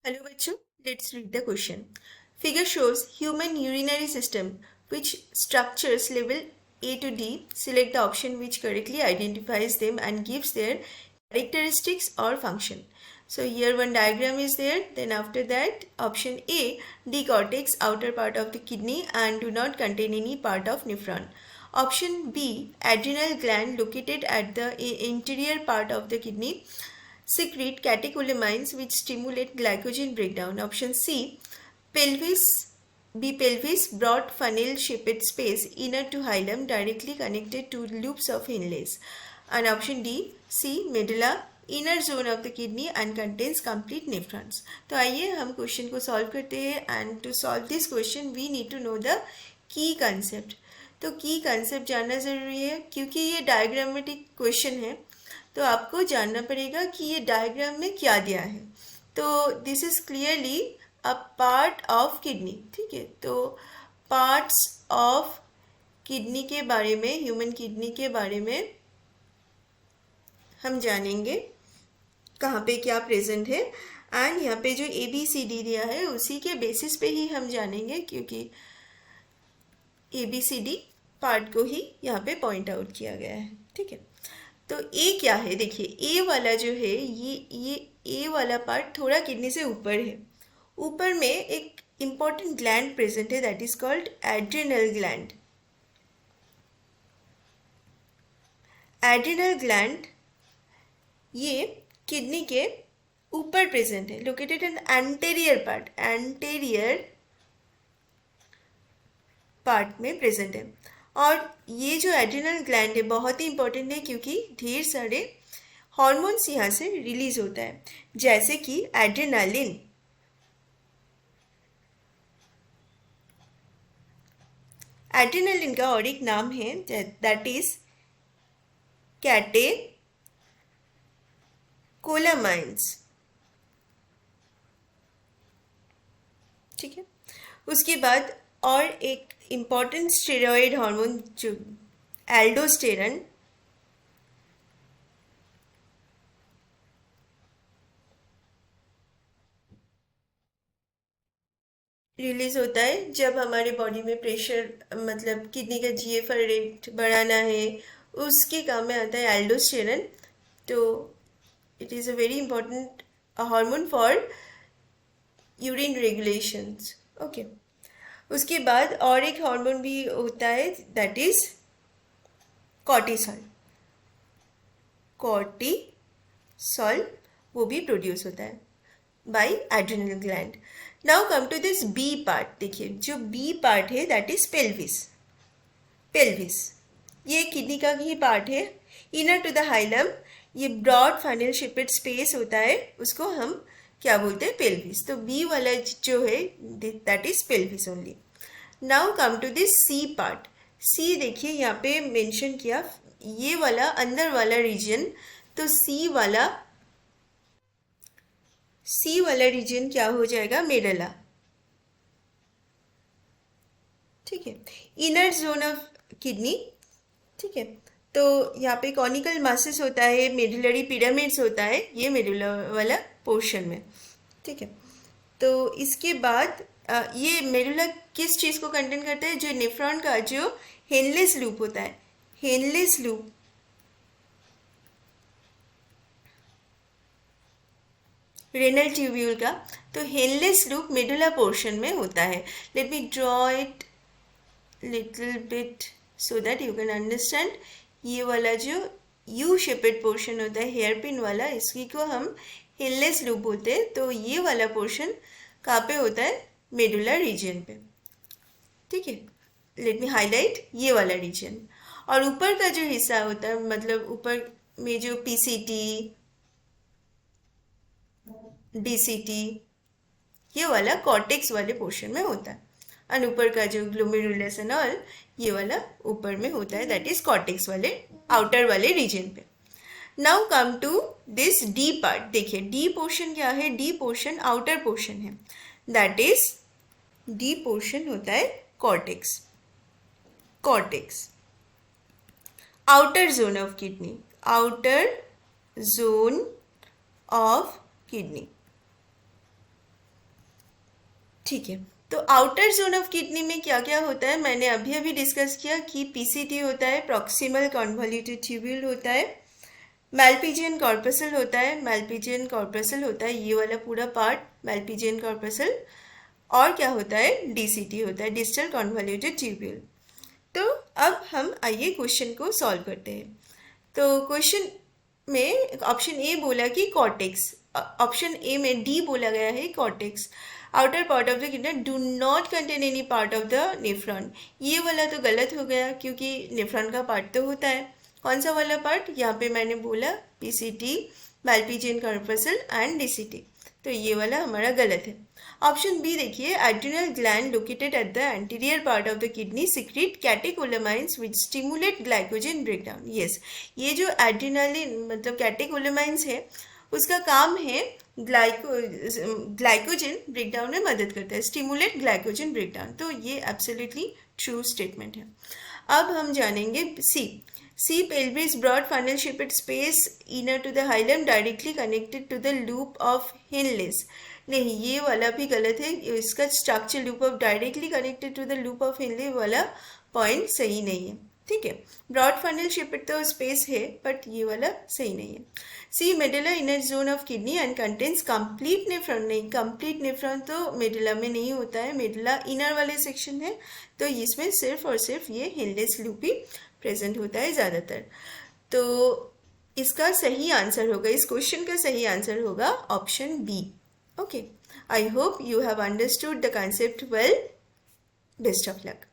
Hello bachcho, let's read the question. Figure shows human urinary system which structures level A to D. Select the option which correctly identifies them and gives their characteristics or function. So here one diagram is there. Then after that option A, D cortex, outer part of the kidney and do not contain any part of nephron. Option B, adrenal gland located at the interior part of the kidney secrete catecholamines which stimulate glycogen breakdown. Option C, pelvis, pelvis, broad funnel shaped space inner to hilum directly connected to loops of Henle's. And option D, C, medulla, inner zone of the kidney and contains complete nephrons. तो आइए हम question को solve करते हैं and to solve this question we need to know the key concept. तो key concept जानना ज़रूरी है क्योंकि ये डायग्रामेटिक क्वेश्चन है, तो आपको जानना पड़ेगा कि ये डायग्राम में क्या दिया है. तो this is clearly a part of kidney. ठीक है, तो पार्ट्स ऑफ किडनी के बारे में, ह्यूमन किडनी के बारे में हम जानेंगे कहाँ पे क्या प्रेजेंट है. एंड यहाँ पे जो ABCD दिया है उसी के बेसिस पे ही हम जानेंगे क्योंकि ABCD पार्ट को ही यहाँ पे पॉइंट आउट किया गया है. ठीक है, तो ए क्या है, देखिए ए वाला जो है ये ए वाला पार्ट थोड़ा किडनी से ऊपर है. ऊपर में एक इंपॉर्टेंट ग्लैंड प्रेजेंट है that is called adrenal gland. Adrenal gland ये किडनी के ऊपर प्रेजेंट है, लोकेटेड इन एंटेरियर पार्ट में प्रेजेंट है. और ये जो एड्रिनल ग्लैंड है बहुत ही इंपॉर्टेंट है क्योंकि ढेर सारे हॉर्मोन्स यहाँ से रिलीज होता है जैसे कि एड्रेनालिन. एड्रेनालिन का और एक नाम है दैट इज कैटेकोलामाइंस. ठीक है, उसके बाद और एक इम्पॉर्टेंट स्टेरॉयड हार्मोन जो एल्डोस्टेरन रिलीज होता है जब हमारे बॉडी में प्रेशर, मतलब किडनी का GFR रेट बढ़ाना है, उसके काम में आता है एल्डोस्टेरन. तो it is a very important hormone for urine regulations. Okay, उसके बाद और एक हार्मोन भी होता है दैट इज कॉर्टिसोल. वो भी प्रोड्यूस होता है by adrenal gland. Now come to this B part. देखिए जो बी पार्ट है दैट इज पेल्विस. ये किडनी का ही पार्ट है. इनर टू द हाइलम ये ब्रॉड फनल शेपेड स्पेस होता है, उसको हम क्या बोलते हैं, पेल्विस. तो बी वाला जो है that is pelvis only. Now come to this C part. C देखिए यहाँ पे मेंशन किया ये वाला अंदर वाला रीजन. तो सी वाला रीजन क्या हो जाएगा, मेडुला. ठीक है, इनर जोन ऑफ किडनी. ठीक है, तो यहाँ पे कॉनिकल मासेस होता है, मेडुलरी पिरामिड्स होता है ये मेडुला वाला पोर्शन में. ठीक है, तो इसके बाद ये मेडुला किस चीज़ को कंटेन करता है, जो नेफ्रॉन का जो हेनलेस लूप होता है, हेनलेस लूप रेनल ट्यूब्यूल का. तो हेनलेस लूप मेडुला पोर्शन में होता है. Let me draw it little bit so that you can understand. ये वाला जो यू शेपेड पोर्शन होता है हेयर पिन वाला, इसकी को हम हेनलेस लूप बोलते हैं. तो ये वाला पोर्शन कहाँ पे होता है, मेडुला रीजन पे. ठीक है, लेट मी हाईलाइट ये वाला रीजन. और ऊपर का जो हिस्सा होता है, मतलब ऊपर में जो PCT DCT ये वाला कॉर्टेक्स वाले पोर्शन में होता है. और ऊपर का जो ग्लोमेरुलस एंड ऑल ये वाला ऊपर में होता है दैट इज कॉर्टेक्स वाले आउटर वाले रीजन पे. Now come to this D part. देखिए डी पोर्शन क्या है, डी पोर्शन आउटर पोर्शन है, दैट इज डी पोर्शन होता है cortex. Outer zone of kidney, outer zone of kidney. ठीक है, तो आउटर जोन ऑफ किडनी में क्या क्या होता है मैंने अभी अभी डिस्कस किया कि पीसीटी होता है, प्रॉक्सिमल कॉन्वोल्यूटेड ट्यूब्यूल होता है, मैल्पिजियन कॉर्पसल होता है, मैल्पिजियन कॉर्पसल होता है ये वाला पूरा पार्ट मैल्पिजियन कॉर्पसल, और क्या होता है डीसीटी होता है, डिस्टल कॉन्वोल्यूटेड ट्यूब्यूल। तो अब हम आइए क्वेश्चन को सॉल्व करते हैं। तो क्वेश्चन में ऑप्शन ए बोला कि कॉर्टेक्स, ऑप्शन ए में डी बोला गया है cortex, outer part of the kidney do not contain any part of the nephron. ये वाला तो गलत हो गया क्योंकि नेफ्रॉन का पार्ट तो होता है। कौन सा वाला पार्ट, यहाँ पे मैंने बोला पीसीटी, मैल्पिजियन कॉर्पसल एंड डीसीटी, तो ये वाला हमारा गलत है। ऑप्शन बी देखिए, adrenal gland located at the anterior part of the kidney secrete catecholamines which stimulate glycogen breakdown. Yes, ये जो एड्रिनलिन मतलब कैटेकोलामाइंस है उसका काम है ग्लाइकोजन ब्रेकडाउन में मदद करता है, स्टिमुलेट ग्लाइकोजन ब्रेकडाउन, तो ये एब्सोल्युटली ट्रू स्टेटमेंट है। अब हम जानेंगे सी pelvis broad funnel shaped space inner to the hilum directly connected to the loop of Henle's। नहीं, ये वाला भी गलत है, इसका structure loop of directly connected to the loop of Henle वाला पॉइंट सही नहीं है। ठीक है, ब्रॉड फनल शेपेड तो स्पेस है बट ये वाला सही नहीं है। C medulla inner zone of kidney and contains complete nephron. नहीं, कंप्लीट नेफ्रॉन तो मेडुला में नहीं होता है, मेडुला इनर वाले सेक्शन है, तो इसमें सिर्फ और सिर्फ ये हेनलेस लूप ही प्रेजेंट होता है ज़्यादातर। तो इसका सही आंसर होगा, इस क्वेश्चन का सही आंसर होगा option B. Okay, I hope you have understood the concept well. Best of luck.